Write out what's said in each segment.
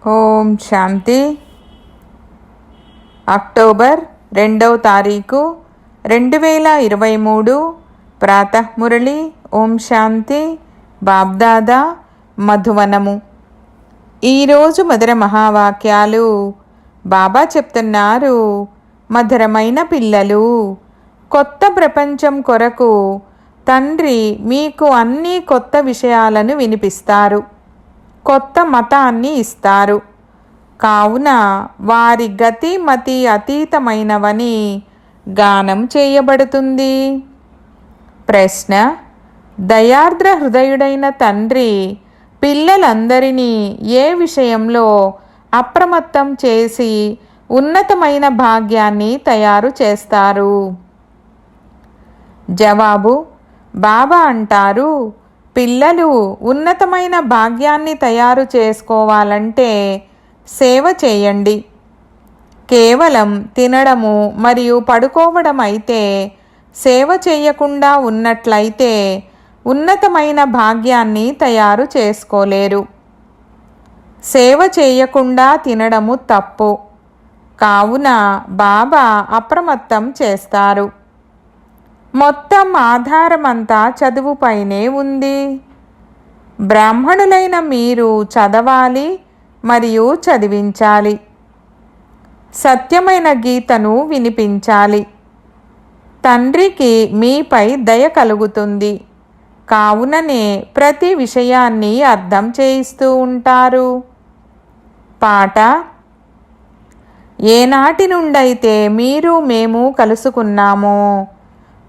ఓం శాంతి. October 2వ తారీఖు 2023 ప్రాతఃమురళి. ఓం శాంతి. బాబ్దాదా మధువనము. ఈరోజు మధుర మహావాక్యాలు. బాబా చెప్తున్నారు, మధురమైన పిల్లలు, కొత్త ప్రపంచం కొరకు తండ్రి మీకు అన్ని కొత్త విషయాలను వినిపిస్తారు, కొత్త మతాన్ని ఇస్తారు. కావున వారి గతి మతి అతీతమైనవని గానం చేయబడుతుంది. ప్రశ్న: దయార్ద్ర హృదయుడైన తండ్రి పిల్లలందరినీ ఏ విషయంలో అప్రమత్తం చేసి ఉన్నతమైన భాగ్యాన్ని తయారు చేస్తారు? జవాబు: బాబా అంటారు, పిల్లలు ఉన్నతమైన భాగ్యాన్ని తయారు చేసుకోవాలంటే సేవ చేయండి. కేవలం తినడము మరియు పడుకోవడం అయితే సేవ చేయకుండా ఉన్నట్లయితే ఉన్నతమైన భాగ్యాన్ని తయారు చేసుకోలేరు. సేవ చేయకుండా తినడము తప్పు. కావున బాబా అప్రమత్తం చేస్తారు. మొత్తం ఆధారమంతా చదువుపైనే ఉంది. బ్రాహ్మణులైన మీరు చదవాలి మరియు చదివించాలి. సత్యమైన గీతను వినిపించాలి. తండ్రికి మీపై దయ కలుగుతుంది. కావుననే ప్రతి విషయాన్ని అర్థం చేయిస్తూ ఉంటారు. పాట: ఏనాటి నుండైతే మీరు మేము కలుసుకున్నామో.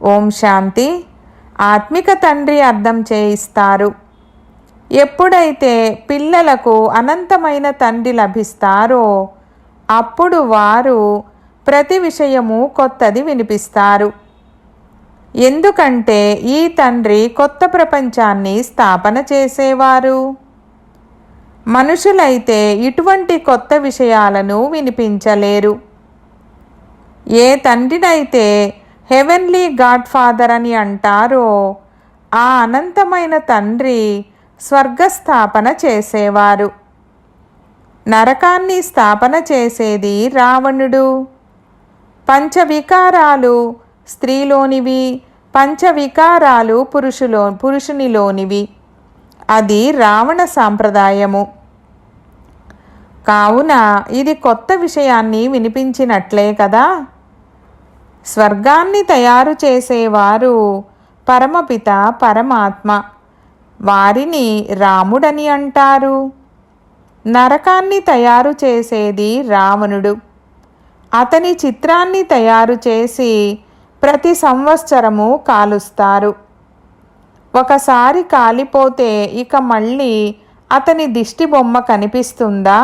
ఓం శాంతి. ఆత్మిక తండ్రి అర్థం చేయిస్తారు. ఎప్పుడైతే పిల్లలకు అనంతమైన తండ్రి లభిస్తారో అప్పుడు వారు ప్రతి విషయము కొత్తది వినిపిస్తారు. ఎందుకంటే ఈ తండ్రి కొత్త ప్రపంచాన్ని స్థాపన చేసేవారు. మనుషులైతే ఇటువంటి కొత్త విషయాలను వినిపించలేరు. ఏ తండ్రినైతే హెవెన్లీ గాడ్ ఫాదర్ అని అంటారో ఆ అనంతమైన తండ్రి స్వర్గస్థాపన చేసేవారు. నరకాన్ని స్థాపన చేసేది రావణుడు. పంచవికారాలు స్త్రీలోనివి, పంచవికారాలు పురుషునిలోనివి. అది రావణ సాంప్రదాయము. కావున ఇది కొత్త విషయాన్ని వినిపించినట్లే కదా. స్వర్గాన్ని తయారు చేసేవారు పరమపిత పరమాత్మ. వారిని రాముడని అంటారు. నరకాన్ని తయారు చేసేది రావణుడు. అతని చిత్రాన్ని తయారు చేసి ప్రతి సంవత్సరము కాలుస్తారు. ఒకసారి కాలిపోతే ఇక మళ్ళీ అతని దిష్టి బొమ్మ కనిపిస్తుందా?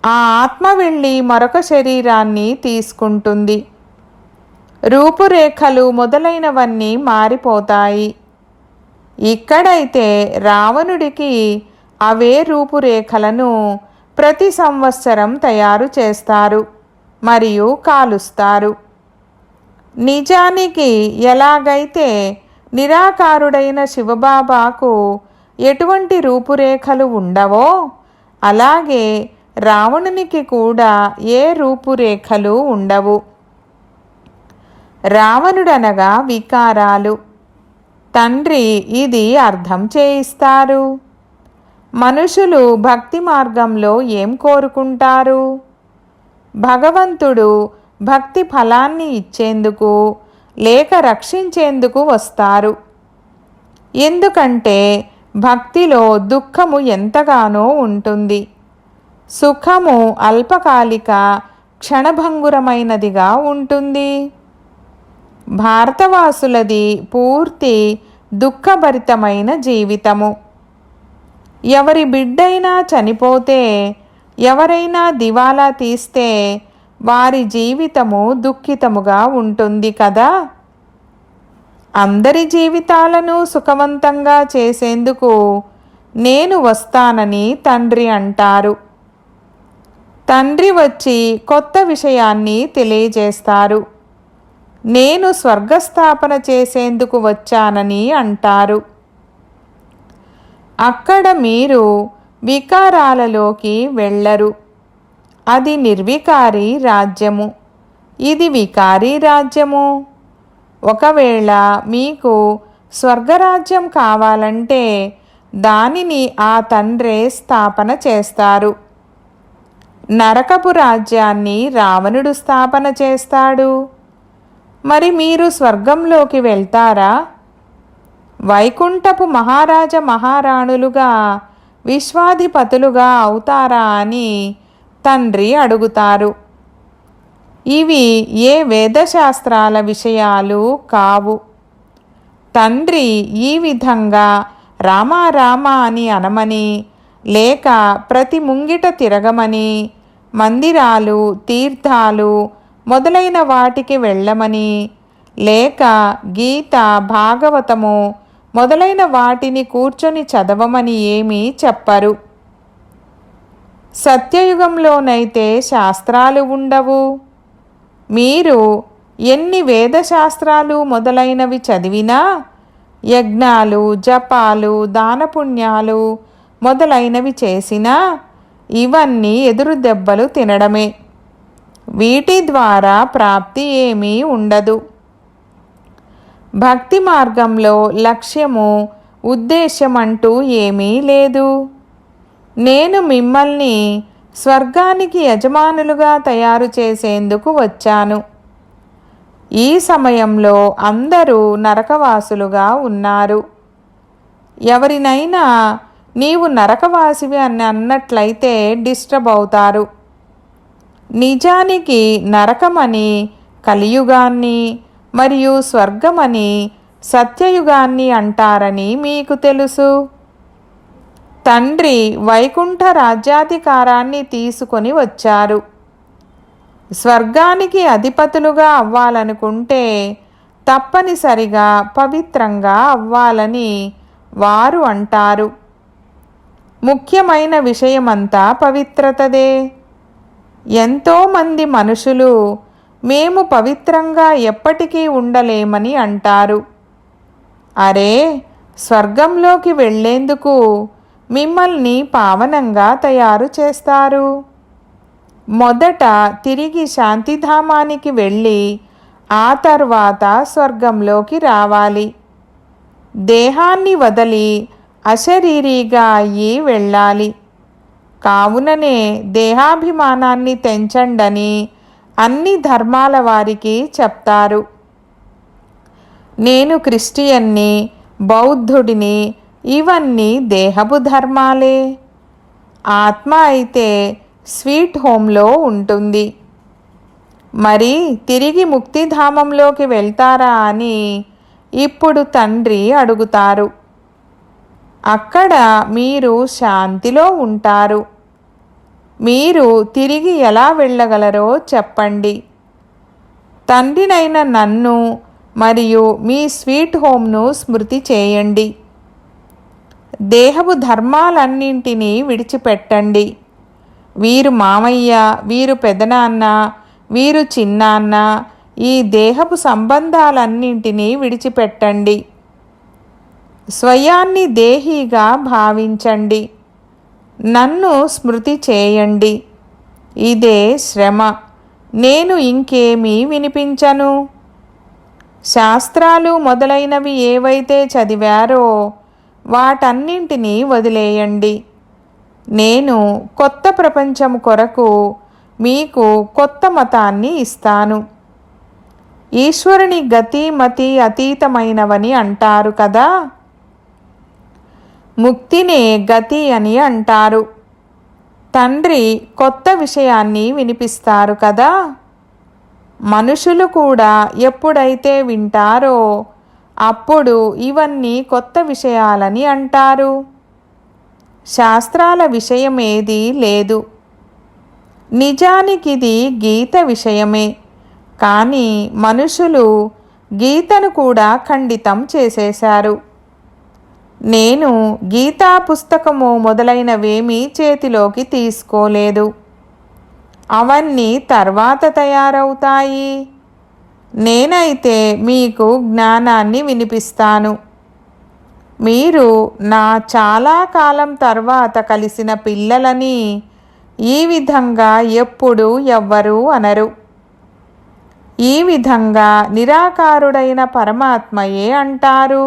ఆ ఆత్మ వెళ్ళి మరొక శరీరాన్ని తీసుకుంటుంది. రూపురేఖలు మొదలైనవన్నీ మారిపోతాయి. ఇక్కడైతే రావణుడికి అవే రూపురేఖలను ప్రతి సంవత్సరం తయారు చేస్తారు మరియు కాలుస్తారు. నిజానికి ఎలాగైతే నిరాకారుడైన శివబాబాకు ఎటువంటి రూపురేఖలు ఉండవో అలాగే రావణునికి కూడా ఏ రూపురేఖలు ఉండవు. రావణుడనగా వికారాలు. తండ్రి ఇది అర్థం చేయిస్తారు. మనుషులు భక్తి మార్గంలో ఏం కోరుకుంటారు? భగవంతుడు భక్తి ఫలాన్ని ఇచ్చేందుకు లేక రక్షించేందుకు వస్తారు. ఎందుకంటే భక్తిలో దుఃఖము ఎంతగానో ఉంటుంది. సుఖము అల్పకాలిక క్షణభంగురమైనదిగా ఉంటుంది. భారతవాసులది పూర్తి దుఃఖభరితమైన జీవితము. ఎవరి బిడ్డైనా చనిపోతే, ఎవరైనా దివాలా తీస్తే వారి జీవితము దుఃఖితముగా ఉంటుంది కదా. అందరి జీవితాలను సుఖవంతంగా చేసేందుకు నేను వస్తానని తండ్రి అంటారు. తండ్రి వచ్చి కొత్త విషయాన్ని తెలియజేస్తారు. నేను స్వర్గస్థాపన చేసేందుకు వచ్చానని అంటారు. అక్కడ మీరు వికారాలలోకి వెళ్ళరు. అది నిర్వికారి రాజ్యము, ఇది వికారి రాజ్యము. ఒకవేళ మీకు స్వర్గరాజ్యం కావాలంటే దానిని ఆ తండ్రే స్థాపన చేస్తారు. నరకపు రాజ్యాన్ని రావణుడు స్థాపన చేస్తాడు. మరి మీరు స్వర్గంలోకి వెళ్తారా? వైకుంఠపు మహారాజ మహారాణులుగా విశ్వాధిపతులుగా అవుతారా అని తండ్రి అడుగుతారు. ఇవి ఏ వేదశాస్త్రాల విషయాలు కావు. తండ్రి ఈ విధంగా రామా రామ అని అనమని, లేక ప్రతి ముంగిట తిరగమని, మందిరాలు తీర్థాలు మొదలైన వాటికి వెళ్ళమని, లేక గీత భాగవతము మొదలైన వాటిని కూర్చొని చదవమని ఏమీ చెప్పరు. సత్యయుగంలోనైతే శాస్త్రాలు ఉండవు. మీరు ఎన్ని వేదశాస్త్రాలు మొదలైనవి చదివినా, యజ్ఞాలు జపాలు దానపుణ్యాలు మొదలైనవి చేసినా ఇవన్నీ ఎదురు దెబ్బలు తినడమే. వీటి ద్వారా ప్రాప్తి ఏమీ ఉండదు. భక్తి మార్గంలో లక్ష్యము ఉద్దేశ్యం అంటూ ఏమీ లేదు. నేను మిమ్మల్ని స్వర్గానికి యజమానులుగా తయారు చేసేందుకు వచ్చాను. ఈ సమయంలో అందరూ నరకవాసులుగా ఉన్నారు. ఎవరినైనా నీవు నరకవాసివి అని అన్నట్లయితే డిస్టర్బ్ అవుతారు. నిజానికి నరకమని కలియుగాన్ని మరియు స్వర్గమని సత్యయుగాన్ని అంటారని మీకు తెలుసు. తండ్రి వైకుంఠ రాజ్యాధికారాన్ని తీసుకొని వచ్చారు. స్వర్గానికి అధిపతులుగా అవ్వాలనుకుంటే తప్పనిసరిగా పవిత్రంగా అవ్వాలని వారు అంటారు. ముఖ్యమైన విషయమంతా పవిత్రతదే. ఎంతోమంది మనుషులు మేము పవిత్రంగా ఎప్పటికీ ఉండలేమని అంటారు. అరే, స్వర్గంలోకి వెళ్ళేందుకు మిమ్మల్ని పావనంగా తయారు చేస్తారు. మొదట తిరిగి శాంతిధామానికి వెళ్ళి ఆ తర్వాత స్వర్గంలోకి రావాలి. దేహాన్ని వదిలి అశరీరీగా అయ్యి వెళ్ళాలి. కావుననే దేహాభిమానాన్ని తెంచండని అన్ని ధర్మాల వారికి చెప్తారు. నేను క్రిస్టియన్ని, బౌద్ధుడిని, ఇవన్నీ దేహపు ధర్మాలే. ఆత్మ అయితే స్వీట్ హోమ్లో ఉంటుంది. మరి తిరిగి ముక్తిధామంలోకి వెళ్తారా అని ఇప్పుడు తండ్రి అడుగుతారు. అక్కడ మీరు శాంతిలో ఉంటారు. మీరు తిరిగి ఎలా వెళ్ళగలరో చెప్పండి. తండ్రినైన నన్ను మరియు మీ స్వీట్ హోమ్ను స్మృతి చేయండి. దేహపు ధర్మాలన్నింటినీ విడిచిపెట్టండి. వీరు మామయ్య, వీరు పెదనాన్న, వీరు చిన్నాన్న, ఈ దేహపు సంబంధాలన్నింటినీ విడిచిపెట్టండి. స్వయాన్ని దేహీగా భావించండి. నన్ను స్మృతి చేయండి. ఇదే శ్రమ. నేను ఇంకేమీ వినిపించను. శాస్త్రాలు మొదలైనవి ఏవైతే చదివారో వాటన్నింటినీ వదిలేయండి. నేను కొత్త ప్రపంచం కొరకు మీకు కొత్త మతాన్ని ఇస్తాను. ఈశ్వరుని గతి మతి అతీతమైనవని అంటారు కదా. ముక్తినే గతి అని అంటారు. తండ్రి కొత్త విషయాన్ని వినిపిస్తారు కదా. మనుషులు కూడా ఎప్పుడైతే వింటారో అప్పుడు ఇవన్నీ కొత్త విషయాలని అంటారు. శాస్త్రాల విషయమేదీ లేదు. నిజానికిది గీత విషయమే. కానీ మనుషులు గీతను కూడా ఖండితం చేసేశారు. నేను గీతా పుస్తకము మొదలైనవేమీ చేతిలోకి తీసుకోలేదు. అవన్నీ తర్వాత తయారవుతాయి. నేనైతే మీకు జ్ఞానాన్ని వినిపిస్తాను. మీరు నా చాలా కాలం తర్వాత కలిసిన పిల్లలని ఈ విధంగా ఎప్పుడూ ఎవ్వరూ అనరు. ఈ విధంగా నిరాకారుడైన పరమాత్మయే అంటారు.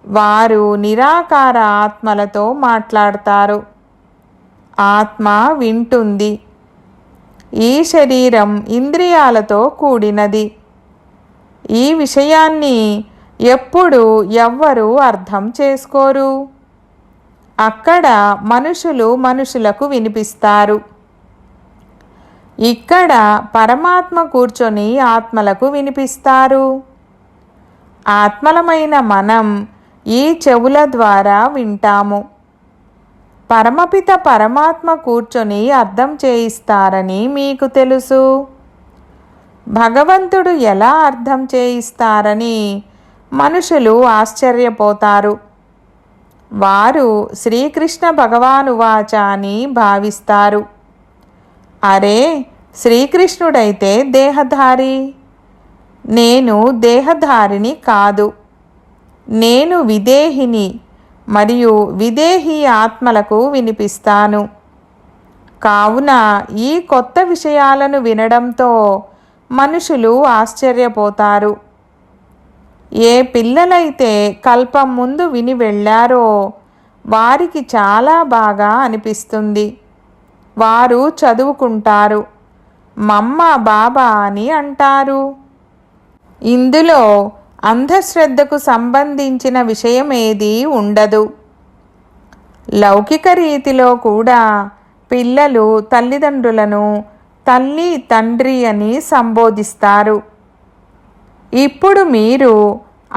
వారు నిరాకార ఆత్మలతో మాట్లాడతారు. ఆత్మ వింటుంది. ఈ శరీరం ఇంద్రియాలతో కూడినది. ఈ విషయాన్ని ఎప్పుడు ఎవ్వరూ అర్థం చేసుకోరు. అక్కడ మనుషులు మనుషులకు వినిపిస్తారు. ఇక్కడ పరమాత్మ కూర్చొని ఆత్మలకు వినిపిస్తారు. ఆత్మలమైన మనం ఈ చెవుల ద్వారా వింటాము. పరమపిత పరమాత్మ కూర్చొని అర్థం చేయిస్తారని మీకు తెలుసు. భగవంతుడు ఎలా అర్థం చేయిస్తారని మనుషులు ఆశ్చర్యపోతారు. వారు శ్రీకృష్ణ భగవానువాచ అని భావిస్తారు. అరే, శ్రీకృష్ణుడైతే దేహధారి, నేను దేహధారిని కాదు. నేను విదేహిని మరియు విదేహీ ఆత్మలకు వినిపిస్తాను. కావున ఈ కొత్త విషయాలను వినడంతో మనుషులు ఆశ్చర్యపోతారు. ఏ పిల్లలైతే కల్పం ముందు విని వెళ్ళారో వారికి చాలా బాగా అనిపిస్తుంది. వారు చదువుకుంటారు, మమ్మ బాబా అని అంటారు. ఇందులో అంధశ్రద్ధకు సంబంధించిన విషయమేదీ ఉండదు. లౌకిక రీతిలో కూడా పిల్లలు తల్లిదండ్రులను తల్లి తండ్రి అని సంబోధిస్తారు. ఇప్పుడు మీరు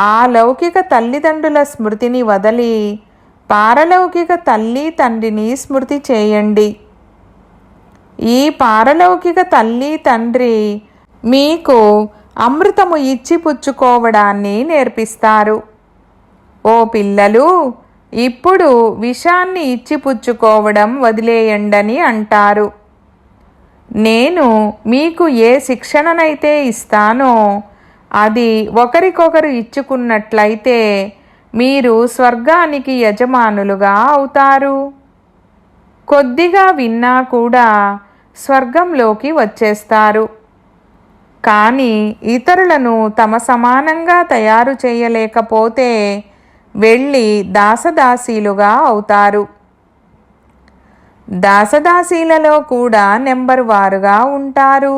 ఆ లౌకిక తల్లిదండ్రుల స్మృతిని వదిలి పారలౌకిక తల్లి తండ్రిని స్మృతి చేయండి. ఈ పారలౌకిక తల్లి తండ్రి మీకు అమృతము ఇచ్చి పుచ్చుకోవడాన్ని నేర్పిస్తారు. ఓ పిల్లలు, ఇప్పుడు విషాన్ని ఇచ్చి పుచ్చుకోవడం వదిలేయండని అంటారు. నేను మీకు ఏ శిక్షణనైతే ఇస్తానో అది ఒకరికొకరు ఇచ్చుకున్నట్లయితే మీరు స్వర్గానికి యజమానులుగా అవుతారు. కొద్దిగా విన్నా కూడా స్వర్గంలోకి వచ్చేస్తారు. కానీ ఇతరులను తమ సమానంగా తయారు చేయలేకపోతే వెళ్ళి దాసదాసీలుగా అవుతారు. దాసదాసీలలో కూడా నెంబర్ వారుగా ఉంటారు.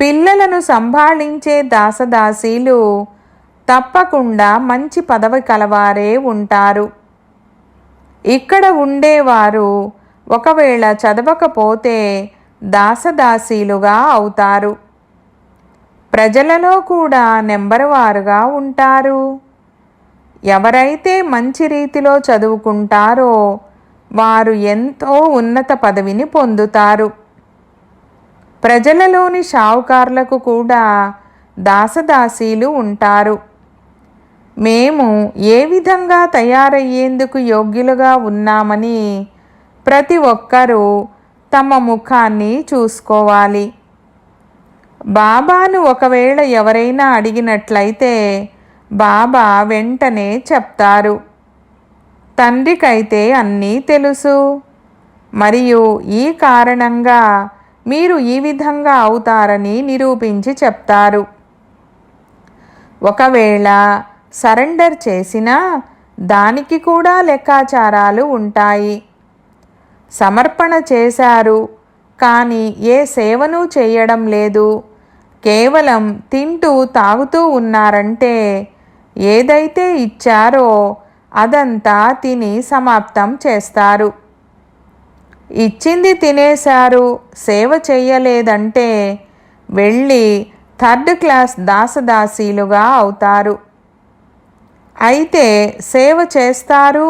పిల్లలను సంభాళించే దాసదాసీలు తప్పకుండా మంచి పదవి కలవారే ఉంటారు. ఇక్కడ ఉండేవారు ఒకవేళ చదవకపోతే దాసదాసీలుగా అవుతారు. ప్రజలలో కూడా నెంబర్ వారుగా ఉంటారు. ఎవరైతే మంచి రీతిలో చదువుకుంటారో వారు ఎంతో ఉన్నత పదవిని పొందుతారు. ప్రజలలోని షావుకారులకు కూడా దాసదాసీలు ఉంటారు. మేము ఏ విధంగా తయారయ్యేందుకు యోగ్యులుగా ఉన్నామని ప్రతి ఒక్కరూ తమ ముఖాన్ని చూసుకోవాలి. బాబాను ఒకవేళ ఎవరైనా అడిగినట్లయితే బాబా వెంటనే చెప్తారు. తండ్రికైతే అన్నీ తెలుసు, మరియు ఈ కారణంగా మీరు ఈ విధంగా అవుతారని నిరూపించి చెప్తారు. ఒకవేళ సరెండర్ చేసినా దానికి కూడా లెక్కాచారాలు ఉంటాయి. సమర్పణ చేశారు కానీ ఏ సేవను చేయడం లేదు, కేవలం తింటూ తాగుతూ ఉన్నారంటే ఏదైతే ఇచ్చారో అదంతా తిని సమాప్తం చేస్తారు. ఇచ్చింది తినేశారు, సేవ చెయ్యలేదంటే వెళ్ళి థర్డ్ క్లాస్ దాసదాసీలుగా అవుతారు. అయితే సేవ చేస్తారు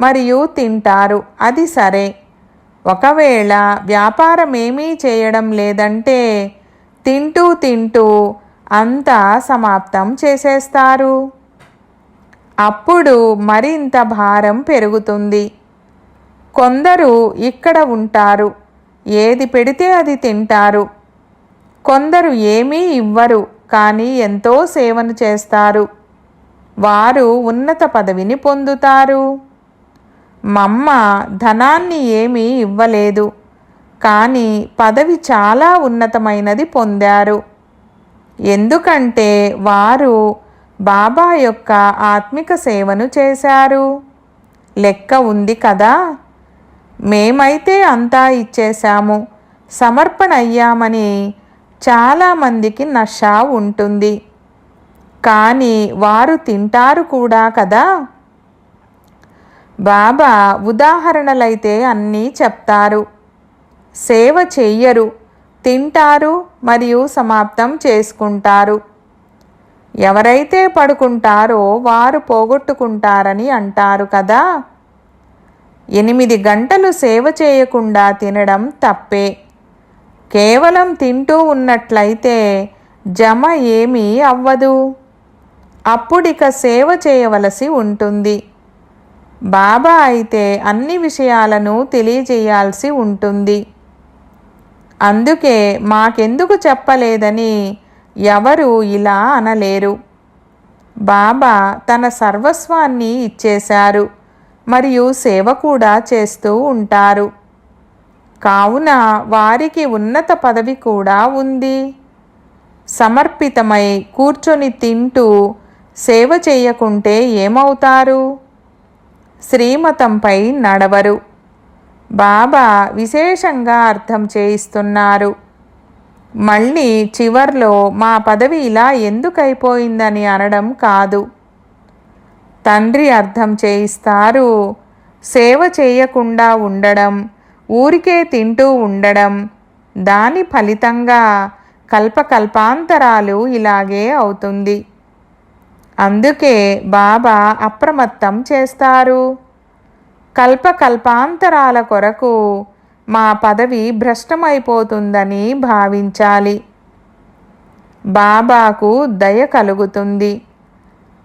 మరియు తింటారు, అది సరే. ఒకవేళ వ్యాపారం ఏమీ చేయడం లేదంటే తింటూ తింటూ అంతా సమాప్తం చేసేస్తారు. అప్పుడు మరింత భారం పెరుగుతుంది. కొందరు ఇక్కడ ఉంటారు, ఏది పెడితే అది తింటారు. కొందరు ఏమీ ఇవ్వరు కానీ ఎంతో సేవను చేస్తారు. వారు ఉన్నత పదవిని పొందుతారు. మమ్మ ధనాన్ని ఏమీ ఇవ్వలేదు, కానీ పదవి చాలా ఉన్నతమైనది పొందారు. ఎందుకంటే వారు బాబా యొక్క ఆత్మిక సేవను చేశారు. లెక్క ఉంది కదా. మేమైతే అంతా ఇచ్చేశాము, సమర్పణ అయ్యామని చాలామందికి నష ఉంటుంది, కానీ వారు తింటారు కూడా కదా. బాబా ఉదాహరణలైతే అన్నీ చెప్తారు. సేవ చెయ్యరు, తింటారు మరియు సమాప్తం చేసుకుంటారు. ఎవరైతే పడుకుంటారో వారు పోగొట్టుకుంటారని అంటారు కదా. 8 గంటలు సేవ చేయకుండా తినడం తప్పే. కేవలం తింటూ ఉన్నట్లయితే జమ ఏమీ అవ్వదు. అప్పుడిక సేవ చేయవలసి ఉంటుంది. బాబా అయితే అన్ని విషయాలను తెలియజేయాల్సి ఉంటుంది. అందుకే మాకెందుకు చెప్పలేదని ఎవరు ఇలా అనలేరు. బాబా తన సర్వస్వాన్ని ఇచ్చేశారు మరియు సేవ కూడా చేస్తూ ఉంటారు. కావున వారికి ఉన్నత పదవి కూడా ఉంది. సమర్పితమై కూర్చొని తింటూ సేవ చేయకుంటే ఏమవుతారు? శ్రీమతంపై నడవరు. బాబా విశేషంగా అర్థం చేయిస్తున్నారు. మళ్ళీ చివర్లో మా పదవి ఇలా ఎందుకైపోయిందని అనడం కాదు. తండ్రి అర్థం చేయిస్తారు. సేవ చేయకుండా ఉండడం, ఊరికే తింటూ ఉండడం, దాని ఫలితంగా కల్పకల్పాంతరాలు ఇలాగే అవుతుంది. అందుకే బాబా అప్రమత్తం చేస్తారు. కల్పకల్పాంతరాల కొరకు మా పదవి భ్రష్టమైపోతుందని భావించాలి. బాబాకు దయ కలుగుతుంది.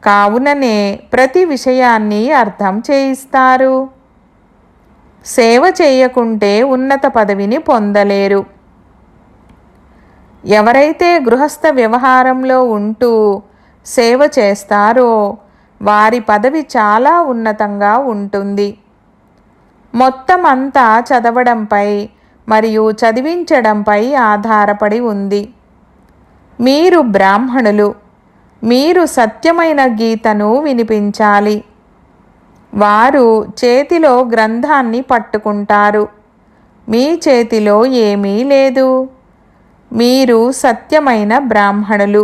కావుననే ప్రతి విషయాన్ని అర్థం చేయిస్తారు. సేవ చేయకుంటే ఉన్నత పదవిని పొందలేరు. ఎవరైతే గృహస్థ వ్యవహారంలో ఉంటూ సేవ చేస్తారో వారి పదవి చాలా ఉన్నతంగా ఉంటుంది. మొత్తం అంతా చదవడంపై మరియు చదివించడంపై ఆధారపడి ఉంది. మీరు బ్రాహ్మణులు, మీరు సత్యమైన గీతను వినిపించాలి. వారు చేతిలో గ్రంథాన్ని పట్టుకుంటారు, మీ చేతిలో ఏమీ లేదు. మీరు సత్యమైన బ్రాహ్మణులు,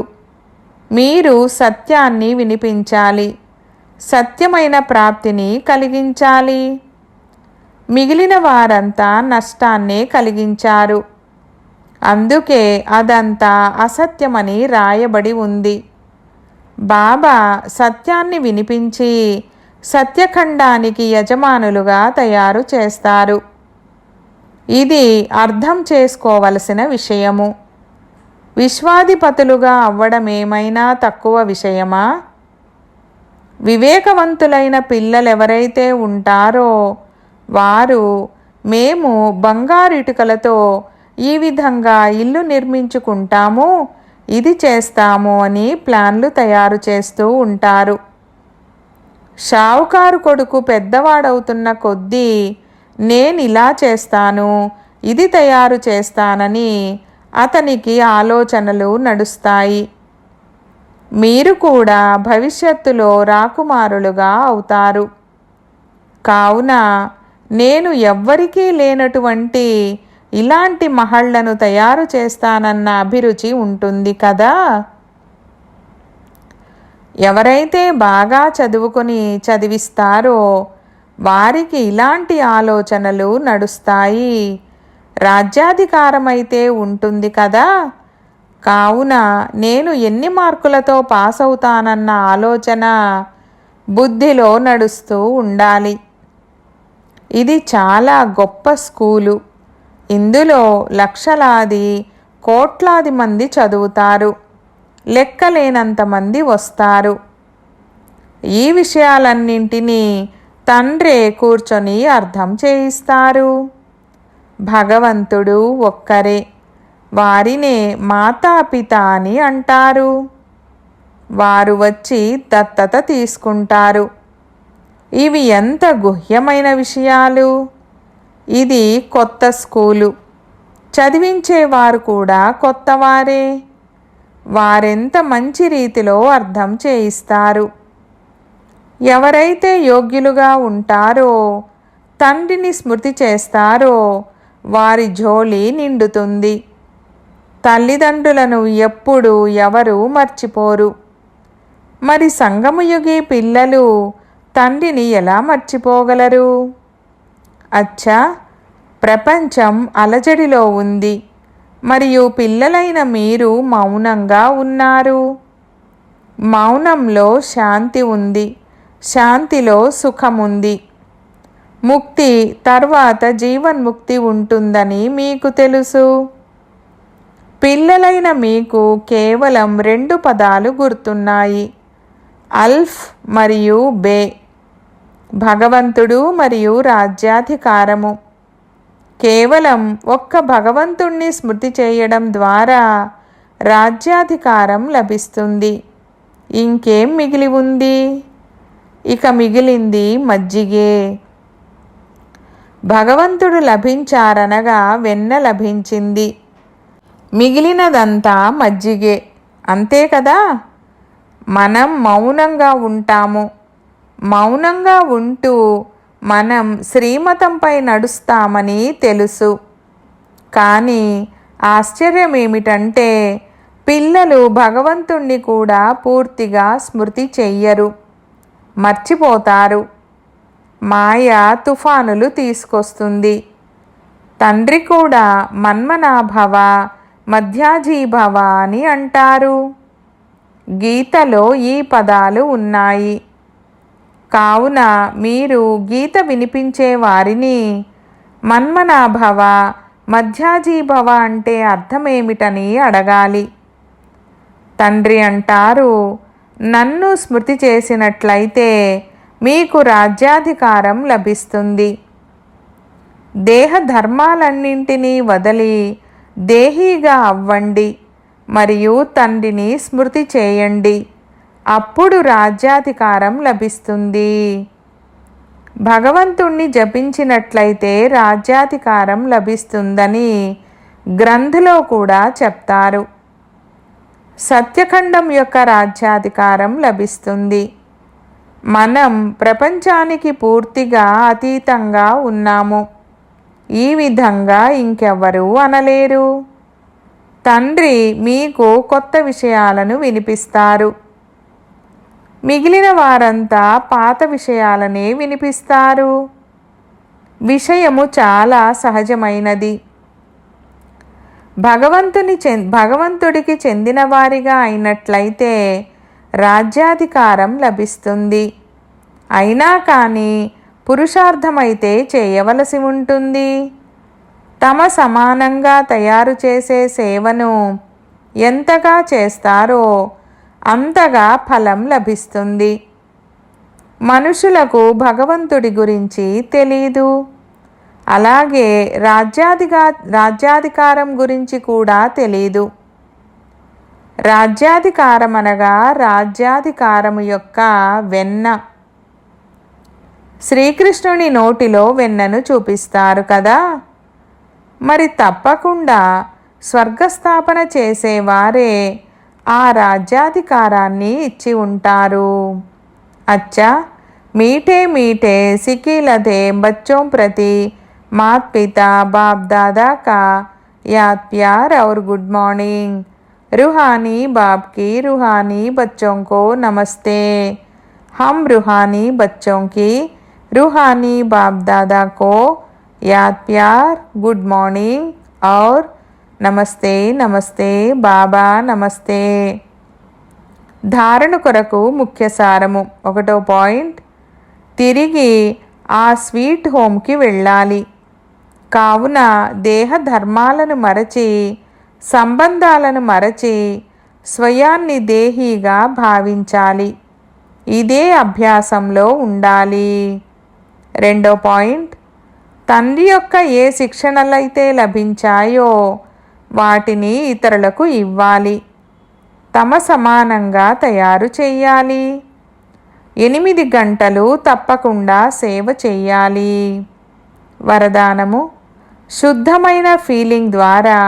మీరు సత్యాన్ని వినిపించాలి, సత్యమైన ప్రాప్తిని కలిగించాలి. మిగిలిన వారంతా నష్టాన్నే కలిగించారు. అందుకే అదంతా అసత్యమని రాయబడి ఉంది. బాబా సత్యాన్ని వినిపించి సత్యఖండానికి యజమానులుగా తయారు చేస్తారు. ఇది అర్థం చేసుకోవలసిన విషయము. విశ్వాధిపతులుగా అవ్వడమేమైనా తక్కువ విషయమా? వివేకవంతులైన పిల్లలెవరైతే ఉంటారో వారు మేము బంగారిటుకలతో ఈ విధంగా ఇల్లు నిర్మించుకుంటాము, ఇది చేస్తాము అని ప్లాన్లు తయారు చేస్తూ ఉంటారు. షావుకారు కొడుకు పెద్దవాడవుతున్న కొద్దీ నేను ఇలా చేస్తాను, ఇది తయారు చేస్తానని అతనికి ఆలోచనలు నడుస్తాయి. మీరు కూడా భవిష్యత్తులో రాకుమారులుగా అవుతారు. కావున నేను ఎవ్వరికీ లేనటువంటి ఇలాంటి మహళ్లను తయారు చేస్తానన్న అభిరుచి ఉంటుంది కదా. ఎవరైతే బాగా చదివిస్తారో వారికి ఇలాంటి ఆలోచనలు నడుస్తాయి. రాజ్యాధికారమైతే ఉంటుంది కదా. కావున నేను ఎన్ని మార్కులతో పాస్ అవుతానన్న ఆలోచన బుద్ధిలో నడుస్తూ ఉండాలి. ఇది చాలా గొప్ప స్కూలు. ఇందులో లక్షలాది కోట్లాది మంది చదువుతారు, లెక్కలేనంత మంది వస్తారు. ఈ విషయాలన్నింటినీ తండ్రే కూర్చొని అర్థం చేయిస్తారు. భగవంతుడు ఒక్కరే, వారినే మాతాపిత అని అంటారు. వారు వచ్చి దత్తత తీసుకుంటారు. ఇవి ఎంత గుహ్యమైన విషయాలు! ఇది కొత్త స్కూలు. చదివించేవారు కూడా కొత్తవారే. వారెంత మంచి రీతిలో అర్థం చేయిస్తారు. ఎవరైతే యోగ్యులుగా ఉంటారో, తండ్రిని స్మృతి చేస్తారో వారి జోలి నిండుతుంది. తల్లిదండ్రులను ఎప్పుడు ఎవరు మర్చిపోరు. మరి సంగమయుగి పిల్లలు తండ్రిని ఎలా మర్చిపోగలరు? అచ్చా, ప్రపంచం అలజడిలో ఉంది మరియు పిల్లలైన మీరు మౌనంగా ఉన్నారు. మౌనంలో శాంతి ఉంది, శాంతిలో సుఖముంది. ముక్తి తర్వాత జీవన్ముక్తి ఉంటుందని మీకు తెలుసు. పిల్లలైన మీకు కేవలం 2 పదాలు గుర్తున్నాయి, అల్ఫ్ మరియు బే, భగవంతుడు మరియు రాజ్యాధికారము. కేవలం ఒక్క భగవంతుణ్ణి స్మృతి చేయడం ద్వారా రాజ్యాధికారం లభిస్తుంది. ఇంకేం మిగిలి ఉంది? ఇక మిగిలింది మజ్జిగే. భగవంతుడు లభించారనగా వెన్న లభించింది. మిగిలినదంతా మజ్జిగే, అంతే కదా. మనం మౌనంగా ఉంటాము. మౌనంగా ఉంటూ మనం శ్రీమతంపై నడుస్తామని తెలుసు. కానీ ఆశ్చర్యం ఏమిటంటే పిల్లలు భగవంతుణ్ణి కూడా పూర్తిగా స్మృతి చెయ్యరు, మర్చిపోతారు. మాయ తుఫానులు తీసుకొస్తుంది. తండ్రి కూడా మన్మనాభవ, మధ్యాజీభవ అని అంటారు. గీతలో ఈ పదాలు ఉన్నాయి. కావున మీరు గీత వినిపించే వారిని మన్మనాభవ, మధ్యాజీభవ అంటే అర్థమేమిటని అడగాలి. తండ్రి అంటారు, నన్ను స్మృతి చేసినట్లయితే మీకు రాజ్యాధికారం లభిస్తుంది. దేహ ధర్మాలన్నింటినీ వదిలి దేహీగా అవ్వండి మరియు తండ్రిని స్మృతి చేయండి. అప్పుడు రాజ్యాధికారం లభిస్తుంది. భగవంతుణ్ణి జపించినట్లయితే రాజ్యాధికారం లభిస్తుందని గ్రంథులో కూడా చెప్తారు. సత్యఖండం యొక్క రాజ్యాధికారం లభిస్తుంది. మనం ప్రపంచానికి పూర్తిగా అతీతంగా ఉన్నాము. ఈ విధంగా ఇంకెవ్వరూ అనలేరు. తండ్రి మీకు కొత్త విషయాలను వినిపిస్తారు. మిగిలిన వారంతా పాత విషయాలనే వినిపిస్తారు. విషయము చాలా సహజమైనది. భగవంతుడికి చెందిన వారిగా అయినట్లయితే రాజ్యాధికారం లభిస్తుంది. అయినా కానీ పురుషార్థమైతే చేయవలసి ఉంటుంది. తమ సమానంగా తయారు చేసే సేవను ఎంతగా చేస్తారో అంతగా ఫలం లభిస్తుంది. మనుషులకు భగవంతుడి గురించి తెలీదు. అలాగే రాజ్యాధికారం గురించి కూడా తెలీదు. రాజ్యాధికారం అనగా రాజ్యాధికారము యొక్క వెన్న. శ్రీకృష్ణుని నోటిలో వెన్నను చూపిస్తారు కదా. మరి తప్పకుండా స్వర్గస్థాపన చేసేవారే ఆ రాజ్యాధికారాన్ని ఇచ్చి ఉంటారు. అచ్చా, మీఠే మీఠే సికిలతే బచ్చోं ప్రతి मात पिता बाप दादा का याद प्यार और गुड मॉर्निंग. रूहानी बाप की रूहानी बच्चों को नमस्ते. हम रूहानी बच्चों की रूहानी बाप दादा को याद प्यार, गुड मॉर्निंग और నమస్తే నమస్తే బాబా నమస్తే. ధారణ కొరకు ముఖ్య సారము. 1వ పాయింట్, తిరిగి ఆ స్వీట్ హోమ్కి వెళ్ళాలి. కావున దేహ ధర్మాలను మరచి, సంబంధాలను మరచి స్వయాన్ని దేహీగా భావించాలి. ఇదే అభ్యాసంలో ఉండాలి. 2వ పాయింట్, తండ్రి యొక్క ఏ శిక్షణలైతే లభించాయో వాటిని ఇతరులకు ఇవ్వాలి. తమ సమానంగా తయారు చేయాలి. 8 గంటలు తప్పకుండా సేవ చేయాలి. వరదానము: శుద్ధమైన ఫీలింగ్ ద్వారా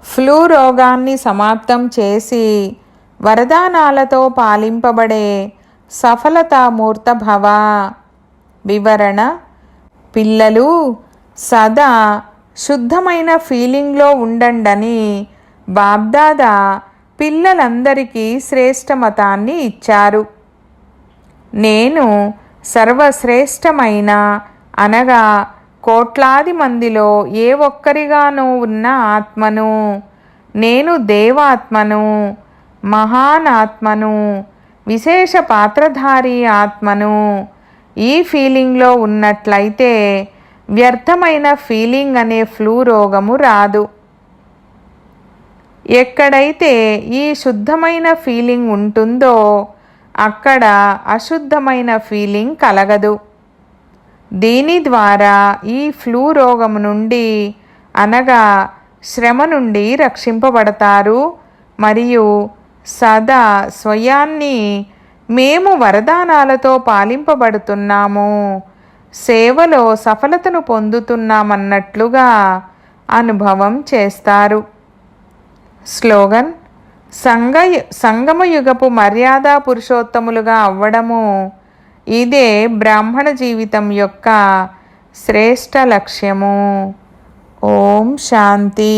ఫ్లూ రోగాన్ని సమాప్తం చేసి వరదానాలతో పాలింపబడే సఫలతామూర్త భవ. వివరణ: పిల్లలు సదా శుద్ధమైన ఫీలింగ్లో ఉండండని బాబ్దాదా పిల్లలందరికీ శ్రేష్ఠ మతాన్ని ఇచ్చారు. నేను సర్వశ్రేష్టమైన అనగా కోట్లాది మందిలో ఏ ఒక్కరిగానూ ఉన్న ఆత్మను. నేను దేవాత్మను, మహాన్ ఆత్మను, విశేష పాత్రధారి ఆత్మను. ఈ ఫీలింగ్లో ఉన్నట్లయితే వ్యర్థమైన ఫీలింగ్ అనే ఫ్లూ రోగము రాదు. ఎక్కడైతే ఈ శుద్ధమైన ఫీలింగ్ ఉంటుందో అక్కడ అశుద్ధమైన ఫీలింగ్ కలగదు. దీని ద్వారా ఈ ఫ్లూ రోగము నుండి అనగా శ్రమ నుండి రక్షింపబడతారు మరియు సదా స్వయాన్ని మేము వరదానాలతో పాలింపబడుతున్నాము, సేవలో సఫలతను పొందుతున్నామన్నట్లుగా అనుభవం చేస్తారు. స్లోగన్: సంగమయుగపు మర్యాద పురుషోత్తములుగా అవ్వడము ఇదే బ్రాహ్మణ జీవితం యొక్క శ్రేష్ఠ లక్ష్యము. ఓం శాంతి.